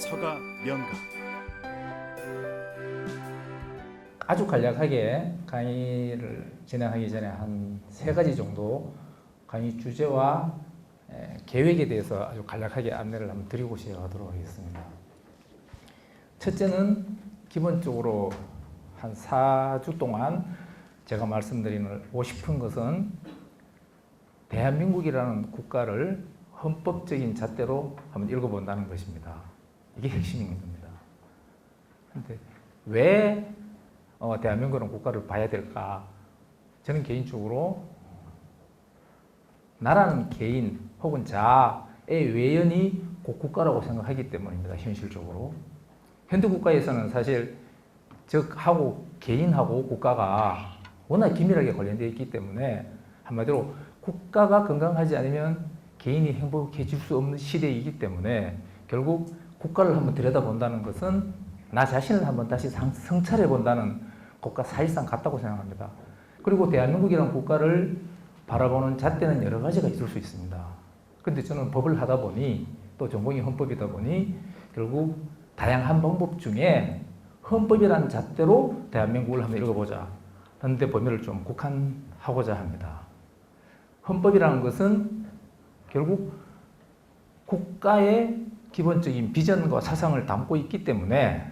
서가 명가. 아주 간략하게 강의를 진행하기 전에 한 3가지 정도 강의 주제와 계획에 대해서 아주 간략하게 안내를 한번 드리고 시작하도록 하겠습니다. 첫째는 기본적으로 한 4주 동안 제가 말씀드리고 싶은 것은 대한민국이라는 국가를 헌법적인 잣대로 한번 읽어본다는 것입니다. 이게 핵심인 겁니다. 그런데 왜 대한민국은 국가를 봐야 될까? 저는 개인적으로 나라는 개인 혹은 자의 외연이 곧 국가라고 생각하기 때문입니다. 현실적으로. 현대국가에서는 사실 적하고 개인하고 국가가 워낙 긴밀하게 관련되어 있기 때문에 한마디로 국가가 건강하지 않으면 개인이 행복해질 수 없는 시대이기 때문에 결국 국가를 한번 들여다본다는 것은 나 자신을 한번 다시 성찰해 본다는 것과 사실상 같다고 생각합니다. 그리고 대한민국이라는 국가를 바라보는 잣대는 여러 가지가 있을 수 있습니다. 그런데 저는 법을 하다 보니 또 전공이 헌법이다 보니 결국 다양한 방법 중에 헌법이라는 잣대로 대한민국을 한번 읽어보자 하는데 범위를 좀 국한하고자 합니다. 헌법이라는 것은 결국 국가의 기본적인 비전과 사상을 담고 있기 때문에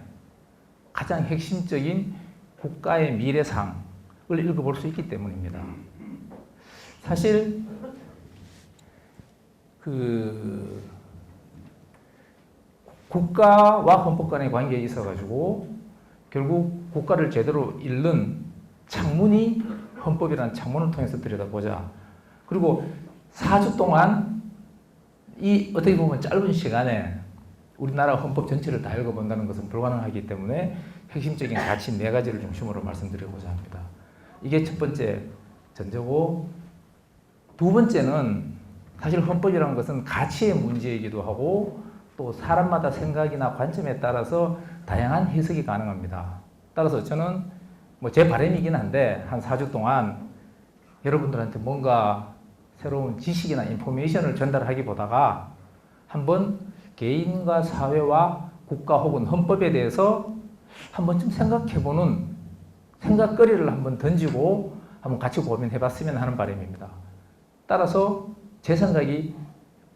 가장 핵심적인 국가의 미래상을 읽어볼 수 있기 때문입니다. 사실 국가와 헌법 간의 관계에 있어가지고 결국 국가를 제대로 읽는 창문이 헌법이라는 창문을 통해서 들여다보자. 그리고 4주 동안 이 어떻게 보면 짧은 시간에 우리나라 헌법 전체를 다 읽어본다는 것은 불가능하기 때문에 핵심적인 가치 4가지를 중심으로 말씀드리고자 합니다. 이게 첫 번째 전제고, 두 번째는 사실 헌법이라는 것은 가치의 문제이기도 하고 또 사람마다 생각이나 관점에 따라서 다양한 해석이 가능합니다. 따라서 저는 제 바람이긴 한데 한 4주 동안 여러분들한테 뭔가 새로운 지식이나 인포메이션을 전달하기보다가 한번 개인과 사회와 국가 혹은 헌법에 대해서 한 번쯤 생각해보는 생각거리를 한번 던지고 한번 같이 고민해봤으면 하는 바람입니다. 따라서 제 생각이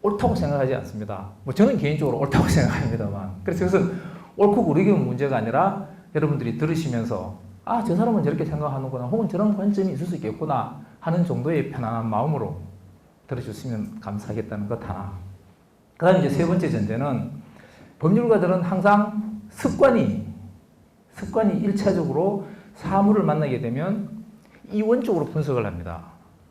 옳다고 생각하지 않습니다. 저는 개인적으로 옳다고 생각합니다만, 그래서 그것은 옳고 그르기 문제가 아니라 여러분들이 들으시면서 저 사람은 저렇게 생각하는구나 혹은 저런 관점이 있을 수 있겠구나 하는 정도의 편안한 마음으로 들어주시면 감사하겠다는 것 하나. 그 다음에 이제 세 번째 전제는 법률가들은 항상 습관이 1차적으로 사물을 만나게 되면 이원적으로 분석을 합니다.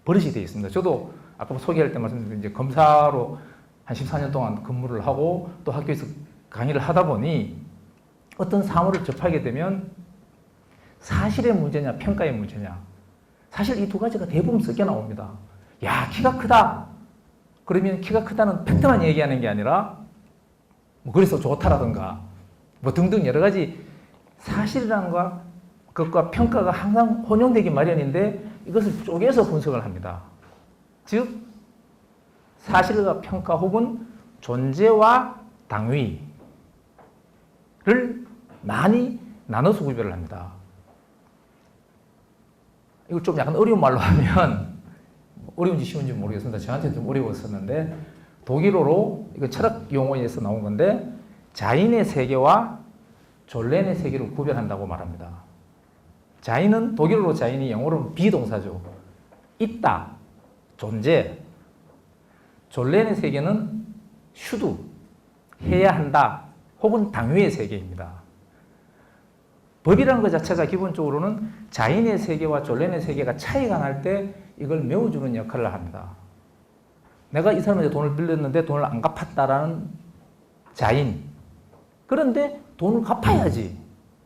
버릇이 되어 있습니다. 저도 아까 소개할 때 말씀드린 이제 검사로 한 14년 동안 근무를 하고 또 학교에서 강의를 하다 보니 어떤 사물을 접하게 되면 사실의 문제냐 평가의 문제냐, 사실 이 두 가지가 대부분 섞여 나옵니다. 야, 키가 크다. 그러면 키가 크다는 팩트만 얘기하는 게 아니라 그래서 좋다라든가 등등 여러 가지 사실이라는 것과 평가가 항상 혼용되기 마련인데 이것을 쪼개서 분석을 합니다. 즉 사실과 평가 혹은 존재와 당위를 많이 나눠서 구별을 합니다. 이걸 좀 약간 어려운 말로 하면 어려운지 쉬운지 모르겠습니다. 저한테는 좀 어려웠었는데 독일어로 이거 철학 용어에서 나온 건데 자인의 세계와 존렌의 세계를 구별한다고 말합니다. 자인은 독일어로 자인이 영어로는 비동사죠. 있다, 존재. 존렌의 세계는 슈드, 해야 한다 혹은 당위의 세계입니다. 법이라는 것 자체가 기본적으로는 자인의 세계와 존렌의 세계가 차이가 날 때 이걸 메워주는 역할을 합니다. 내가 이 사람한테 돈을 빌렸는데 돈을 안 갚았다라는 자인, 그런데 돈을 갚아야지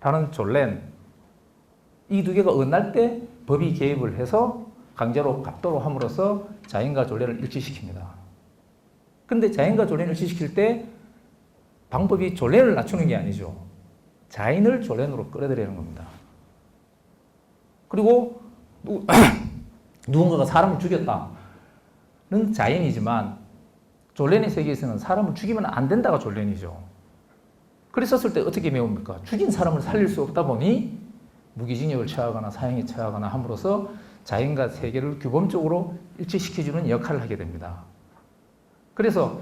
라는 존렌, 이 두 개가 어긋날 때 법이 개입을 해서 강제로 갚도록 함으로써 자인과 존렌을 일치시킵니다. 그런데 자인과 존렌을 일치시킬 때 방법이 존렌을 낮추는 게 아니죠. 자인을 존렌으로 끌어들이는 겁니다. 그리고 누군가가 사람을 죽였다는 자인이지만 존렌의 세계에서는 사람을 죽이면 안 된다가 존렌이죠. 그랬었을 때 어떻게 메웁니까? 죽인 사람을 살릴 수 없다 보니 무기징역을 처하거나 사형에 처하거나 함으로써 자연과 세계를 규범적으로 일치시켜주는 역할을 하게 됩니다. 그래서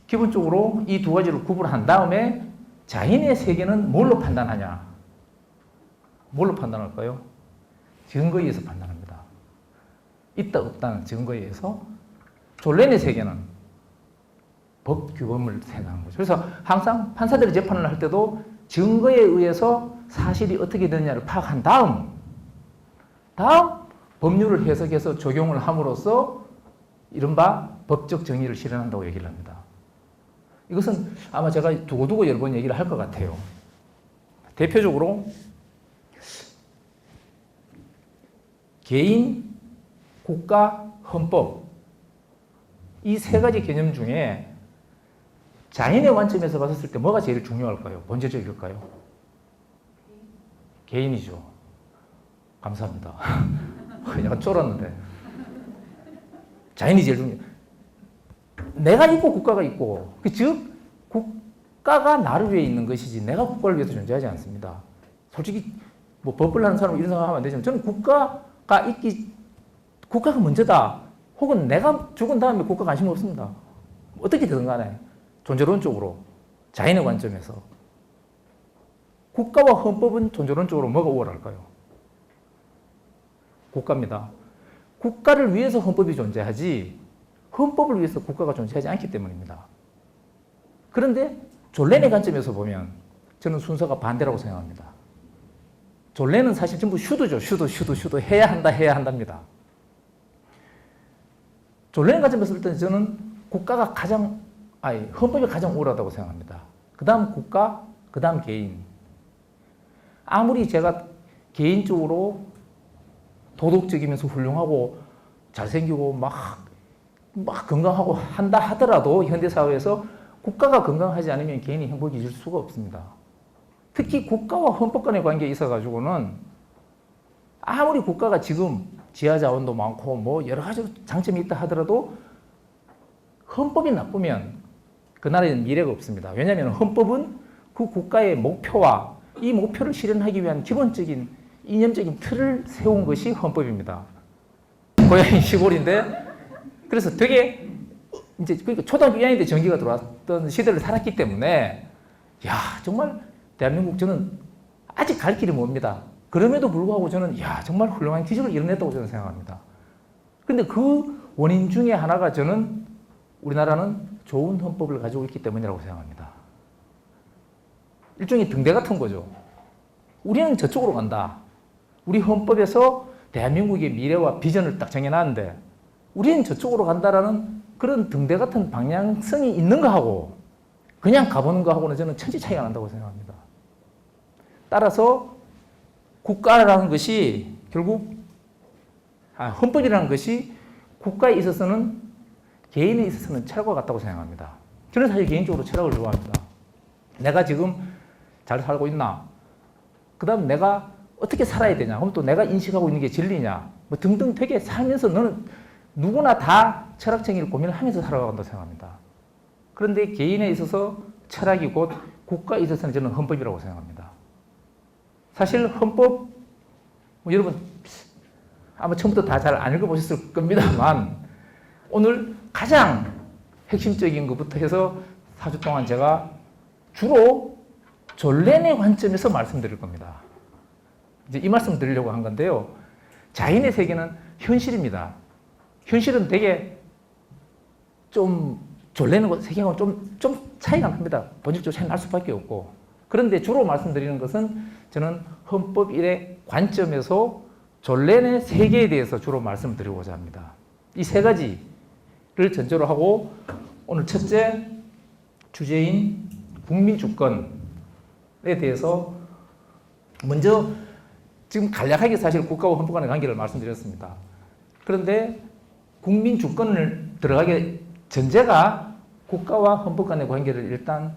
기본적으로 이 두 가지를 구분한 다음에 자연의 세계는 뭘로 판단하냐? 뭘로 판단할까요? 증거에 의해서 판단합니다. 있다 없다는 증거에 의해서. 존레의 세계는 법 규범을 생각하는 거죠. 그래서 항상 판사들이 재판을 할 때도 증거에 의해서 사실이 어떻게 되느냐를 파악한 다음 법률을 해석해서 적용을 함으로써 이른바 법적 정의를 실현한다고 얘기를 합니다. 이것은 아마 제가 두고두고 여러 번 얘기를 할 것 같아요. 대표적으로 개인, 국가, 헌법 이 세 가지 개념 중에 자연의 관점에서 봤을 때 뭐가 제일 중요할까요? 본질적일까요? 개인이죠. 감사합니다. 약간 쫄았는데. 자연이 제일 중요해요. 내가 있고 국가가 있고, 즉 국가가 나를 위해 있는 것이지 내가 국가를 위해서 존재하지 않습니다. 솔직히 뭐 법을 하는 사람은 이런 생각하면 안 되지만 저는 국가가 먼저다. 혹은 내가 죽은 다음에 국가 관심 없습니다. 어떻게 되든 간에 존재론적으로 자연의 관점에서 국가와 헌법은 존재론적으로 뭐가 우월할까요? 국가입니다. 국가를 위해서 헌법이 존재하지 헌법을 위해서 국가가 존재하지 않기 때문입니다. 그런데 존레의 관점에서 보면 저는 순서가 반대라고 생각합니다. 존레는 사실 전부 슈드죠. 슈드 해야 한답니다. 존레의 관점에서 볼 때는 저는 헌법이 가장 우월하다고 생각합니다. 그 다음 국가, 그 다음 개인. 아무리 제가 개인적으로 도덕적이면서 훌륭하고 잘생기고 막 건강하고 한다 하더라도 현대사회에서 국가가 건강하지 않으면 개인이 행복해질 수가 없습니다. 특히 국가와 헌법 간의 관계에 있어가지고는 아무리 국가가 지금 지하자원도 많고 뭐 여러 가지 장점이 있다 하더라도 헌법이 나쁘면 그 나라에는 미래가 없습니다. 왜냐하면 헌법은 그 국가의 목표와 이 목표를 실현하기 위한 기본적인 이념적인 틀을 세운 것이 헌법입니다. 고향이 시골인데 그래서 되게 이제 그러니까 초등학교 2학년 때 전기가 들어왔던 시대를 살았기 때문에 정말 대한민국 저는 아직 갈 길이 멉니다. 그럼에도 불구하고 저는 정말 훌륭한 기적을 이뤄냈다고 저는 생각합니다. 그런데 그 원인 중에 하나가 저는 우리나라는 좋은 헌법을 가지고 있기 때문이라고 생각합니다. 일종의 등대 같은 거죠. 우리는 저쪽으로 간다. 우리 헌법에서 대한민국의 미래와 비전을 딱 정해놨는데 우리는 저쪽으로 간다라는 그런 등대 같은 방향성이 있는 거하고 그냥 가보는 거하고는 저는 천지 차이가 난다고 생각합니다. 따라서 국가라는 것이 결국 헌법이라는 것이 국가에 있어서는 개인에 있어서는 철학과 같다고 생각합니다. 저는 사실 개인적으로 철학을 좋아합니다. 내가 지금 잘 살고 있나? 그 다음 내가 어떻게 살아야 되냐? 그럼 또 내가 인식하고 있는 게 진리냐? 뭐 등등 되게 살면서 너는 누구나 다 철학적인 고민을 하면서 살아간다고 생각합니다. 그런데 개인에 있어서 철학이 곧 국가에 있어서는 저는 헌법이라고 생각합니다. 사실 헌법, 여러분 아마 처음부터 다 잘 안 읽어보셨을 겁니다만 오늘 가장 핵심적인 것부터 해서 4주 동안 제가 주로 존레의 관점에서 말씀드릴 겁니다. 이제 이 말씀 드리려고 한 건데요. 자연의 세계는 현실입니다. 현실은 되게 좀 존레는 세계하고는 좀 차이가 납니다. 본질적으로 차이 날 수밖에 없고. 그런데 주로 말씀드리는 것은 저는 헌법 1의 관점에서 존레의 세계에 대해서 주로 말씀을 드리고자 합니다. 이 세 가지를 전제로 하고 오늘 첫째 주제인 국민주권에 대해서 먼저 지금 간략하게 사실 국가와 헌법 간의 관계를 말씀드렸습니다. 그런데 국민주권을 들어가기 전제가 국가와 헌법 간의 관계를 일단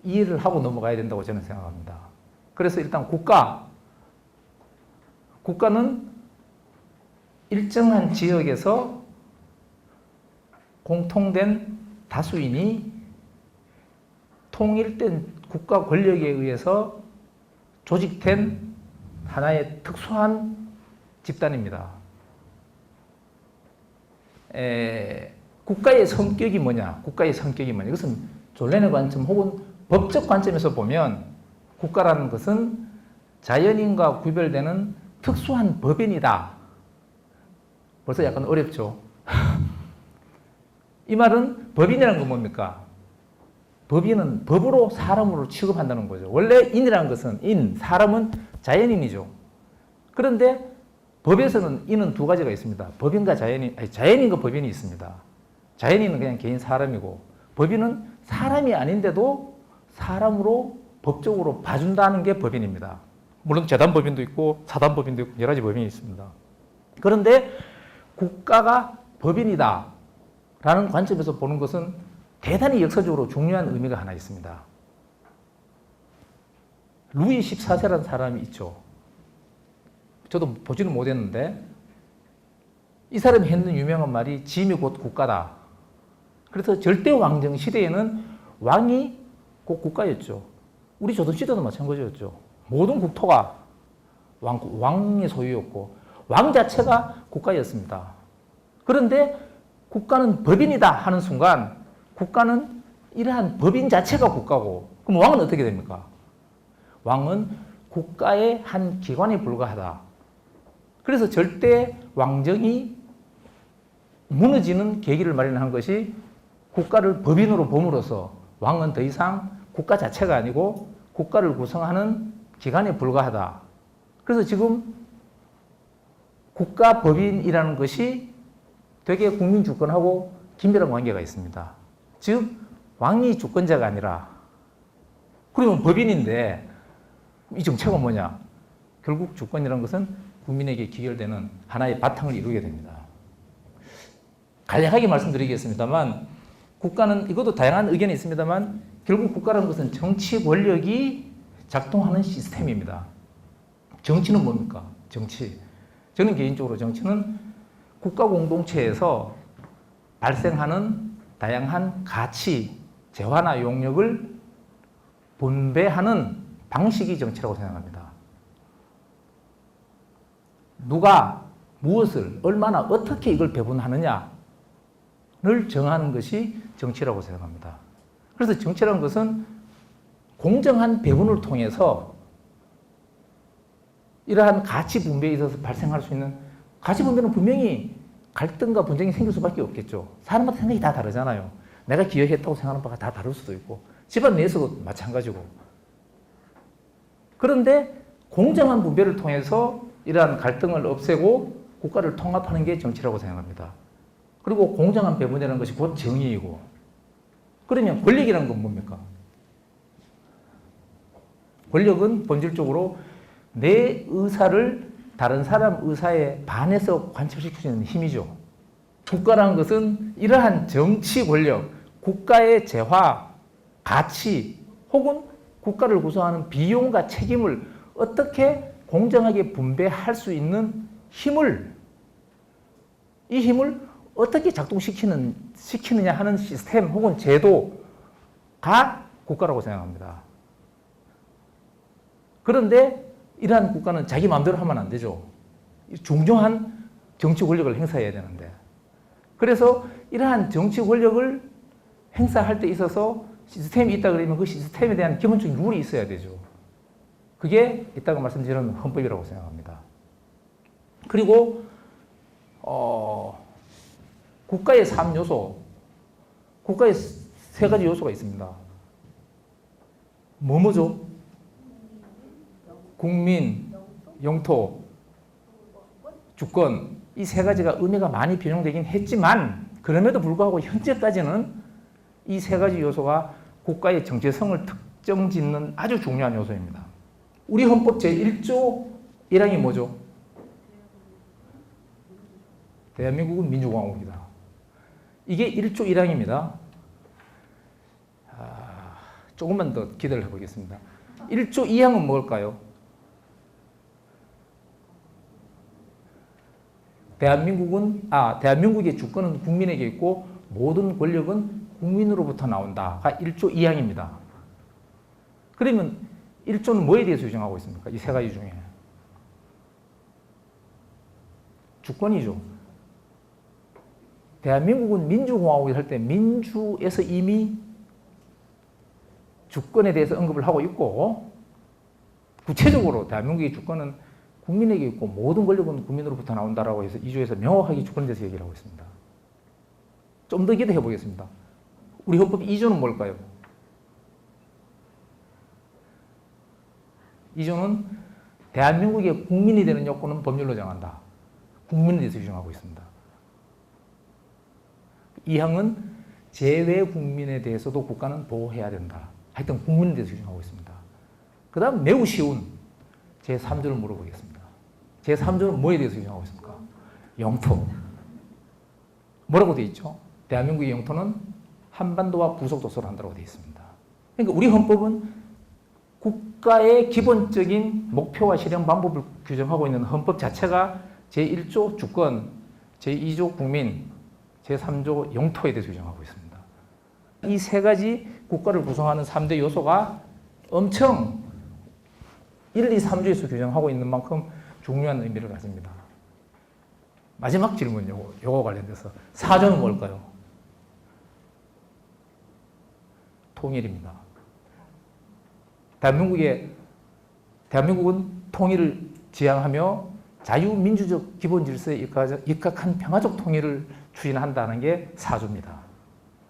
이해를 하고 넘어가야 된다고 저는 생각합니다. 그래서 일단 국가는 일정한 지역에서 공통된 다수인이 통일된 국가 권력에 의해서 조직된 하나의 특수한 집단입니다. 국가의 성격이 뭐냐? 국가의 성격이 뭐냐? 이것은 존레의 관점 혹은 법적 관점에서 보면 국가라는 것은 자연인과 구별되는 특수한 법인이다. 벌써 약간 어렵죠? 이 말은 법인이라는 건 뭡니까? 법인은 법으로 사람으로 취급한다는 거죠. 원래 인이라는 것은 사람은 자연인이죠. 그런데 법에서는 인은 두 가지가 있습니다. 법인과 자연인, 자연인과 법인이 있습니다. 자연인은 그냥 개인 사람이고 법인은 사람이 아닌데도 사람으로 법적으로 봐준다는 게 법인입니다. 물론 재단법인도 있고 사단법인도 있고 여러 가지 법인이 있습니다. 그런데 국가가 법인이다 라는 관점에서 보는 것은 대단히 역사적으로 중요한 의미가 하나 있습니다. 루이 14세라는 사람이 있죠. 저도 보지는 못했는데 이 사람이 했는 유명한 말이 짐이 곧 국가다. 그래서 절대 왕정 시대에는 왕이 곧 국가였죠. 우리 조선시대도 마찬가지였죠. 모든 국토가 왕의 소유였고 왕 자체가 국가였습니다. 그런데 국가는 법인이다 하는 순간 국가는 이러한 법인 자체가 국가고 그럼 왕은 어떻게 됩니까? 왕은 국가의 한 기관에 불과하다. 그래서 절대 왕정이 무너지는 계기를 마련한 것이 국가를 법인으로 봄으로써 왕은 더 이상 국가 자체가 아니고 국가를 구성하는 기관에 불과하다. 그래서 지금 국가 법인이라는 것이 되게 국민 주권하고 긴밀한 관계가 있습니다. 즉 왕이 주권자가 아니라 그러면 법인인데 이 정체가 뭐냐? 결국 주권이라는 것은 국민에게 기결되는 하나의 바탕을 이루게 됩니다. 간략하게 말씀드리겠습니다만 국가는 이것도 다양한 의견이 있습니다만 결국 국가라는 것은 정치 권력이 작동하는 시스템입니다. 정치는 뭡니까? 정치. 저는 개인적으로 정치는 국가 공동체에서 발생하는 다양한 가치, 재화나 용역을 분배하는 방식이 정치라고 생각합니다. 누가 무엇을 얼마나 어떻게 이걸 배분하느냐를 정하는 것이 정치라고 생각합니다. 그래서 정치라는 것은 공정한 배분을 통해서 이러한 가치 분배에 있어서 발생할 수 있는 가치 분배는 분명히 갈등과 분쟁이 생길 수밖에 없겠죠. 사람마다 생각이 다 다르잖아요. 내가 기여했다고 생각하는 바가 다 다를 수도 있고 집안 내에서도 마찬가지고. 그런데 공정한 분배를 통해서 이러한 갈등을 없애고 국가를 통합하는 게 정치라고 생각합니다. 그리고 공정한 배분이라는 것이 곧 정의이고 그러면 권력이라는 건 뭡니까? 권력은 본질적으로 내 의사를 다른 사람 의사에 반해서 관철시킬 수 있는 힘이죠. 국가라는 것은 이러한 정치 권력, 국가의 재화, 가치 혹은 국가를 구성하는 비용과 책임을 어떻게 공정하게 분배할 수 있는 힘을 이 힘을 어떻게 시키느냐 하는 시스템 혹은 제도가 국가라고 생각합니다. 그런데 이러한 국가는 자기 마음대로 하면 안 되죠. 중요한 정치 권력을 행사해야 되는데. 그래서 이러한 정치 권력을 행사할 때 있어서 시스템이 있다 그러면 그 시스템에 대한 기본적인 룰이 있어야 되죠. 그게 있다고 말씀드리는 헌법이라고 생각합니다. 그리고 국가의 3요소, 국가의 3가지 요소가 있습니다. 뭐죠? 국민, 영토, 주권 이 3가지가 의미가 많이 변형되긴 했지만 그럼에도 불구하고 현재까지는 이 3가지 요소가 국가의 정체성을 특정짓는 아주 중요한 요소입니다. 우리 헌법 제1조 1항이 뭐죠? 대한민국은 민주공화국이다. 이게 1조 1항입니다. 조금만 더 기대를 해보겠습니다. 1조 2항은 뭘까요? 대한민국의 주권은 국민에게 있고 모든 권력은 국민으로부터 나온다가 1조 2항입니다. 그러면 1조는 뭐에 대해서 규정하고 있습니까? 이 세 가지 중에. 주권이죠. 대한민국은 민주공화국이 할 때 민주에서 이미 주권에 대해서 언급을 하고 있고, 구체적으로 대한민국의 주권은 국민에게 있고 모든 권력은 국민으로부터 나온다라고 해서 2조에서 명확하게 주권에 대해서 얘기를 하고 있습니다. 좀 더 기대해 보겠습니다. 우리 헌법 2조는 뭘까요? 2조는 대한민국의 국민이 되는 요건은 법률로 정한다. 국민에 대해서 규정하고 있습니다. 2항은 제외 국민에 대해서도 국가는 보호해야 된다. 하여튼 국민에 대해서 규정하고 있습니다. 그 다음 매우 쉬운 제3조를 물어보겠습니다. 제3조는 뭐에 대해서 규정하고 있습니까? 영토. 뭐라고 되어 있죠? 대한민국의 영토는 한반도와 부속도서로 한다고 되어 있습니다. 그러니까 우리 헌법은 국가의 기본적인 목표와 실행 방법을 규정하고 있는 헌법 자체가 제1조 주권, 제2조 국민, 제3조 영토에 대해서 규정하고 있습니다. 이 세 가지 국가를 구성하는 3대 요소가 엄청 1, 2, 3조에서 규정하고 있는 만큼 중요한 의미를 가집니다. 마지막 질문 요거 관련돼서 4조는 뭘까요? 통일입니다. 대한민국은 통일을 지향하며 자유민주적 기본질서에 입각한 평화적 통일을 추진한다는 게 4조입니다.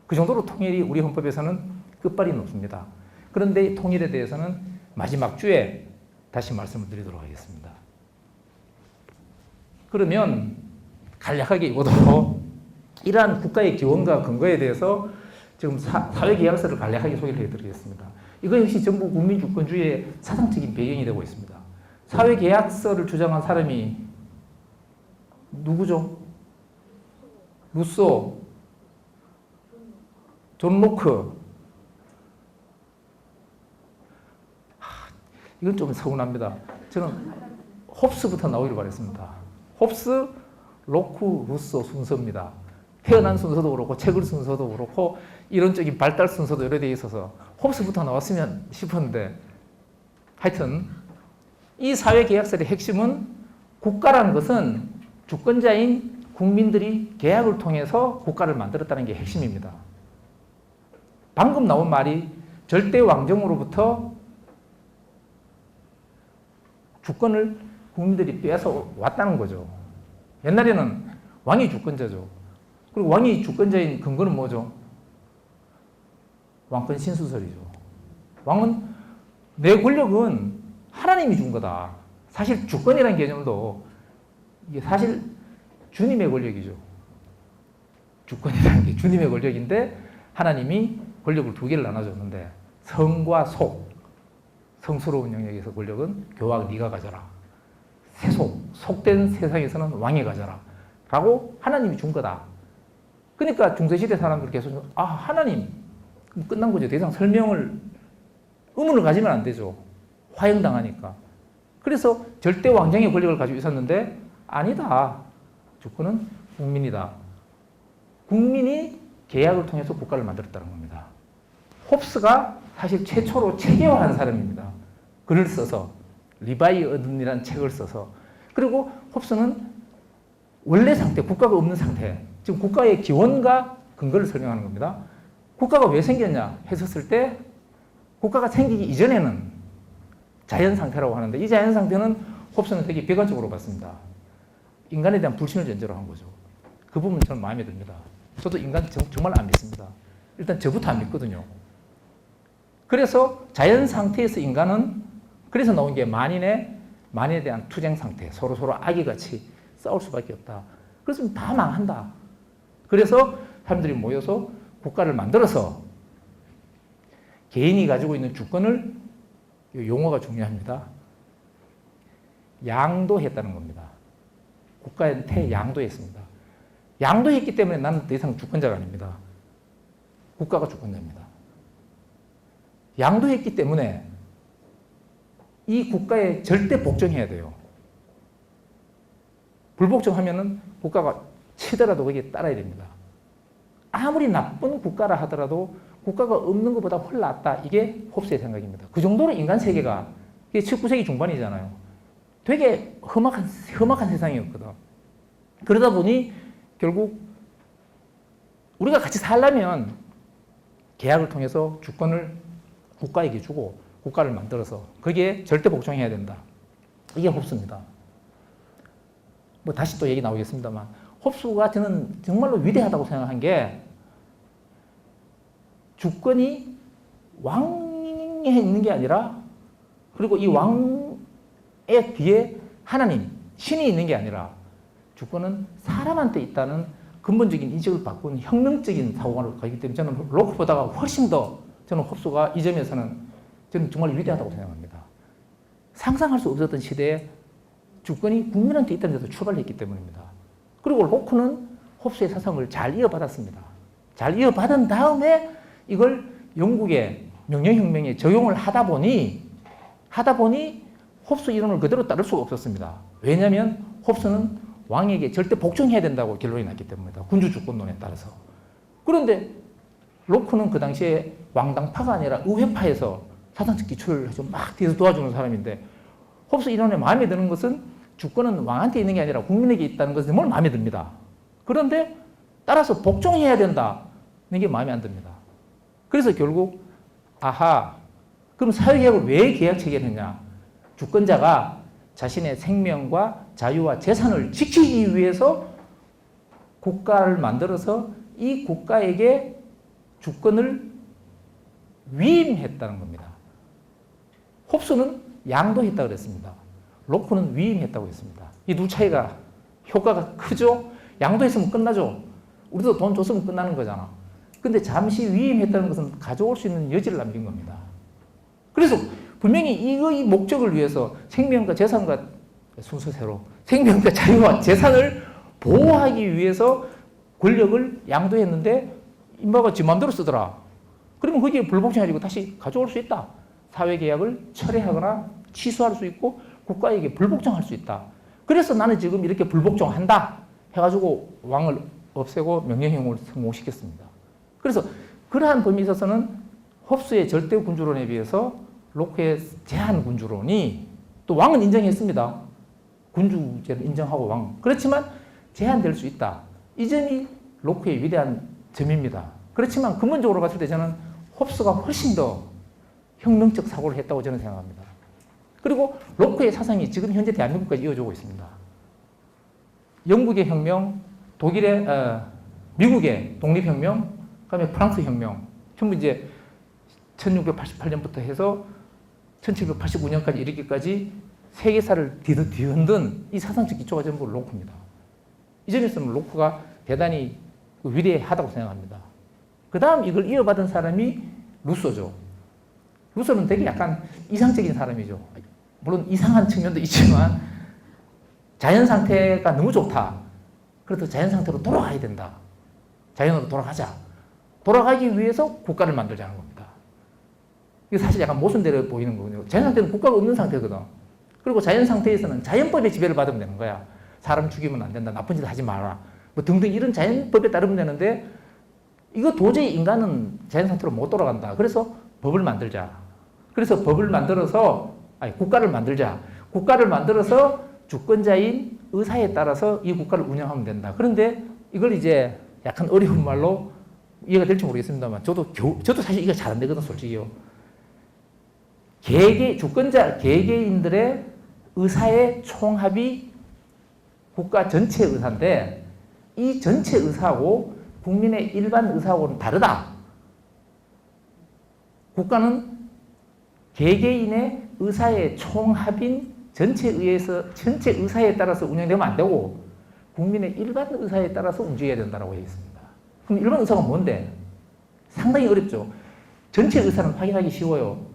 그 정도로 통일이 우리 헌법에서는 끝발이 높습니다. 그런데 통일에 대해서는 마지막 주에 다시 말씀을 드리도록 하겠습니다. 그러면 간략하게 이것도 이러한 국가의 기원과 근거에 대해서 지금 사회계약서를 간략하게 소개를 해드리겠습니다. 이거 역시 전부 국민주권주의의 사상적인 배경이 되고 있습니다. 사회계약서를 주장한 사람이 누구죠? 루소, 존 로크. 이건 좀 서운합니다. 저는 홉스부터 나오기를 바랬습니다. 홉스, 로크, 루소 순서입니다. 태어난 순서도 그렇고 책을 순서도 그렇고 이론적인 발달 순서도 여러 개 있어서 홉스부터 나왔으면 싶었는데, 하여튼 이 사회계약서의 핵심은 국가라는 것은 주권자인 국민들이 계약을 통해서 국가를 만들었다는 게 핵심입니다. 방금 나온 말이 절대 왕정으로부터 주권을 국민들이 빼앗아 왔다는 거죠. 옛날에는 왕이 주권자죠. 그리고 왕이 주권자인 근거는 뭐죠? 왕권 신수설이죠. 왕은 내 권력은 하나님이 준 거다. 사실 주권이라는 개념도 이게 사실 주님의 권력이죠. 주권이라는 게 주님의 권력인데 하나님이 권력을 두 개를 나눠줬는데 성과 속, 성스러운 영역에서 권력은 교황 네가 가져라. 세속, 속된 세상에서는 왕이 가져라. 라고 하나님이 준 거다. 그러니까 중세시대 사람들 계속 하나님 끝난 거죠. 더 이상 의문을 가지면 안 되죠. 화형당하니까. 그래서 절대 왕정의 권력을 가지고 있었는데 아니다. 주권은 국민이다. 국민이 계약을 통해서 국가를 만들었다는 겁니다. 홉스가 사실 최초로 체계화한 사람입니다. 글을 써서 리바이언이라는 책을 써서. 그리고 홉스는 원래 상태, 국가가 없는 상태, 지금 국가의 기원과 근거를 설명하는 겁니다. 국가가 왜 생겼냐 했었을 때 국가가 생기기 이전에는 자연 상태라고 하는데 이 자연 상태는 홉스는 되게 비관적으로 봤습니다. 인간에 대한 불신을 전제로 한 거죠. 그 부분 저는 마음에 듭니다. 저도 인간 정말 안 믿습니다. 일단 저부터 안 믿거든요. 그래서 자연 상태에서 인간은 그래서 나온 게 만인에 대한 투쟁 상태, 서로 악의같이 싸울 수밖에 없다. 그래서 다 망한다. 그래서 사람들이 모여서 국가를 만들어서 개인이 가지고 있는 주권을, 용어가 중요합니다, 양도했다는 겁니다. 국가한테 양도했습니다. 양도했기 때문에 나는 더 이상 주권자가 아닙니다. 국가가 주권자입니다. 양도했기 때문에 이 국가에 절대 복종해야 돼요. 불복종하면은 국가가 치더라도 거기에 따라야 됩니다. 아무리 나쁜 국가라 하더라도 국가가 없는 것보다 훨 낫다. 이게 홉스의 생각입니다. 그 정도로 인간 세계가, 이게 19세기 중반이잖아요. 되게 험악한 세상이었거든. 그러다 보니 결국 우리가 같이 살려면 계약을 통해서 주권을 국가에게 주고 국가를 만들어서 거기에 절대 복종해야 된다. 이게 홉스입니다. 뭐 다시 또 얘기 나오겠습니다만, 홉스가 저는 정말로 위대하다고 생각한 게, 주권이 왕에 있는 게 아니라, 그리고 이 왕의 뒤에 하나님, 신이 있는 게 아니라, 주권은 사람한테 있다는 근본적인 인식을 바꾼 혁명적인 사고가 가기 때문에 저는 로크보다가 훨씬 더, 저는 홉스가 이 점에서는 저는 정말 위대하다고 생각합니다. 상상할 수 없었던 시대에 주권이 국민한테 있다는 데서 출발했기 때문입니다. 그리고 로크는 홉스의 사상을 잘 이어받았습니다. 잘 이어받은 다음에 이걸 영국의 명령혁명에 적용을 하다 보니 홉스 이론을 그대로 따를 수가 없었습니다. 왜냐하면 홉스는 왕에게 절대 복종해야 된다고 결론이 났기 때문입니다. 군주주권론에 따라서. 그런데 로크는 그 당시에 왕당파가 아니라 의회파에서 사상적 기초를 해서 막 뒤에서 도와주는 사람인데, 홉스 이론에 마음에 드는 것은 주권은 왕한테 있는 게 아니라 국민에게 있다는 것이 정말 마음에 듭니다. 그런데 따라서 복종해야 된다는 게 마음에 안 듭니다. 그래서 결국 그럼 사회계약을 왜 계약 체결했냐? 주권자가 자신의 생명과 자유와 재산을 지키기 위해서 국가를 만들어서 이 국가에게 주권을 위임했다는 겁니다. 홉스는 양도했다고 그랬습니다. 로크는 위임했다고 했습니다. 이 두 차이가 효과가 크죠? 양도했으면 끝나죠? 우리도 돈 줬으면 끝나는 거잖아. 근데 잠시 위임했다는 것은 가져올 수 있는 여지를 남긴 겁니다. 그래서 분명히 이 목적을 위해서 생명과 재산과 순서대로 생명과 자유와 재산을 보호하기 위해서 권력을 양도했는데 인마가 지 마음대로 쓰더라. 그러면 거기에 불복종해가지고 다시 가져올 수 있다. 사회계약을 철회하거나 취소할 수 있고 국가에게 불복종할 수 있다. 그래서 나는 지금 이렇게 불복종한다 해가지고 왕을 없애고 명령형을 성공시켰습니다. 그래서 그러한 범위에 있어서는 홉스의 절대 군주론에 비해서 로크의 제한 군주론이, 또 왕은 인정했습니다. 군주제를 인정하고 왕. 그렇지만 제한될 수 있다. 이 점이 로크의 위대한 점입니다. 그렇지만 근본적으로 봤을 때 저는 홉스가 훨씬 더 혁명적 사고를 했다고 저는 생각합니다. 그리고 로크의 사상이 지금 현재 대한민국까지 이어지고 있습니다. 영국의 혁명, 미국의 독립혁명, 그다음에 프랑스 혁명, 전부 이제 1688년부터 해서 1789년까지 이르기까지 세계사를 뒤흔든 이 사상적 기초가 전부 로크입니다. 이 점에서는 로크가 대단히 위대하다고 생각합니다. 그 다음 이걸 이어받은 사람이 루소죠. 루소는 되게 약간 이상적인 사람이죠. 물론 이상한 측면도 있지만 자연 상태가 너무 좋다. 그래서 자연 상태로 돌아가야 된다. 자연으로 돌아가자. 돌아가기 위해서 국가를 만들자는 겁니다. 이게 사실 약간 모순되어 보이는 거거든요. 자연 상태는 국가가 없는 상태거든. 그리고 자연 상태에서는 자연법의 지배를 받으면 되는 거야. 사람 죽이면 안 된다. 나쁜 짓 하지 마라. 뭐 등등 이런 자연법에 따르면 되는데, 이거 도저히 인간은 자연 상태로 못 돌아간다. 그래서 법을 만들자. 그래서 법을 만들어서, 국가를 만들자. 국가를 만들어서 주권자인 의사에 따라서 이 국가를 운영하면 된다. 그런데 이걸 이제 약간 어려운 말로 이해가 될지 모르겠습니다만, 저도 사실 이거 잘 안 되거든, 솔직히요. 개개인들의 의사의 총합이 국가 전체 의사인데, 이 전체 의사하고 국민의 일반 의사하고는 다르다. 국가는 개개인의 의사의 총합인 전체 의사에 따라서 운영되면 안 되고, 국민의 일반 의사에 따라서 움직여야 된다고 되어 있습니다. 그럼 일반 의사가 뭔데? 상당히 어렵죠. 전체 의사는 확인하기 쉬워요.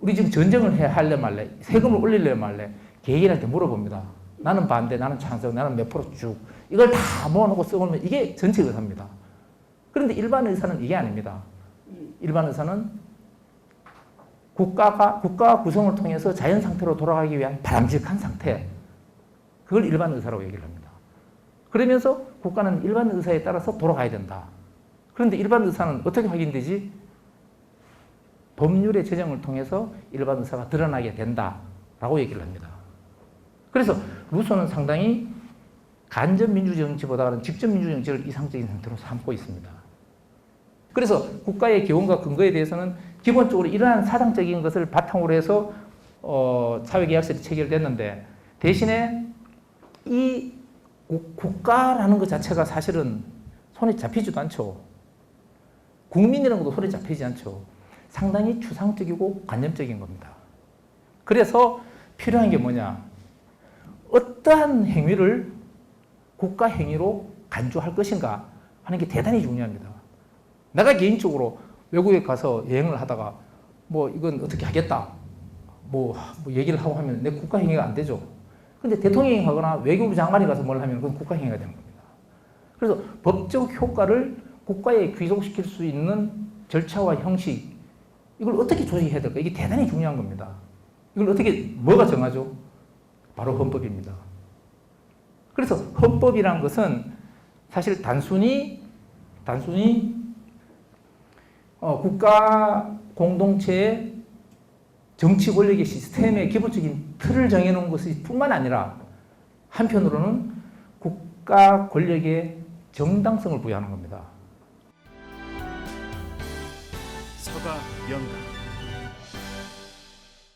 우리 지금 전쟁을 할래 말래, 세금을 올릴래 말래, 개개인한테 물어봅니다. 나는 반대, 나는 찬성, 나는 몇 프로 쭉. 이걸 다 모아놓고 써보면 이게 전체 의사입니다. 그런데 일반 의사는 이게 아닙니다. 일반 의사는 국가 구성을 통해서 자연 상태로 돌아가기 위한 바람직한 상태. 그걸 일반 의사라고 얘기를 합니다. 그러면서 국가는 일반 의사에 따라서 돌아가야 된다. 그런데 일반 의사는 어떻게 확인되지? 법률의 제정을 통해서 일반 의사가 드러나게 된다라고 얘기를 합니다. 그래서 루소는 상당히 간접 민주정치보다는 직접 민주정치를 이상적인 형태로 삼고 있습니다. 그래서 국가의 기원과 근거에 대해서는 기본적으로 이러한 사상적인 것을 바탕으로 해서 사회계약설이 체결됐는데, 대신에 이 국가라는 것 자체가 사실은 손에 잡히지도 않죠. 국민이라는 것도 손에 잡히지 않죠. 상당히 추상적이고 관념적인 겁니다. 그래서 필요한 게 뭐냐? 어떠한 행위를 국가 행위로 간주할 것인가 하는 게 대단히 중요합니다. 내가 개인적으로 외국에 가서 여행을 하다가 이건 어떻게 하겠다 얘기를 하고 하면 내 국가 행위가 안 되죠. 근데 대통령이 하거나 외교부 장관이 가서 뭘 하면 그건 국가 행위가 되는 겁니다. 그래서 법적 효과를 국가에 귀속시킬 수 있는 절차와 형식, 이걸 어떻게 조직해야 될까? 이게 대단히 중요한 겁니다. 이걸 뭐가 정하죠? 바로 헌법입니다. 그래서 헌법이란 것은 사실 단순히 국가 공동체의 정치 권력의 시스템의 기본적인 틀을 정해놓은 것이 뿐만 아니라 한편으로는 국가 권력의 정당성을 부여하는 겁니다. 서가 명가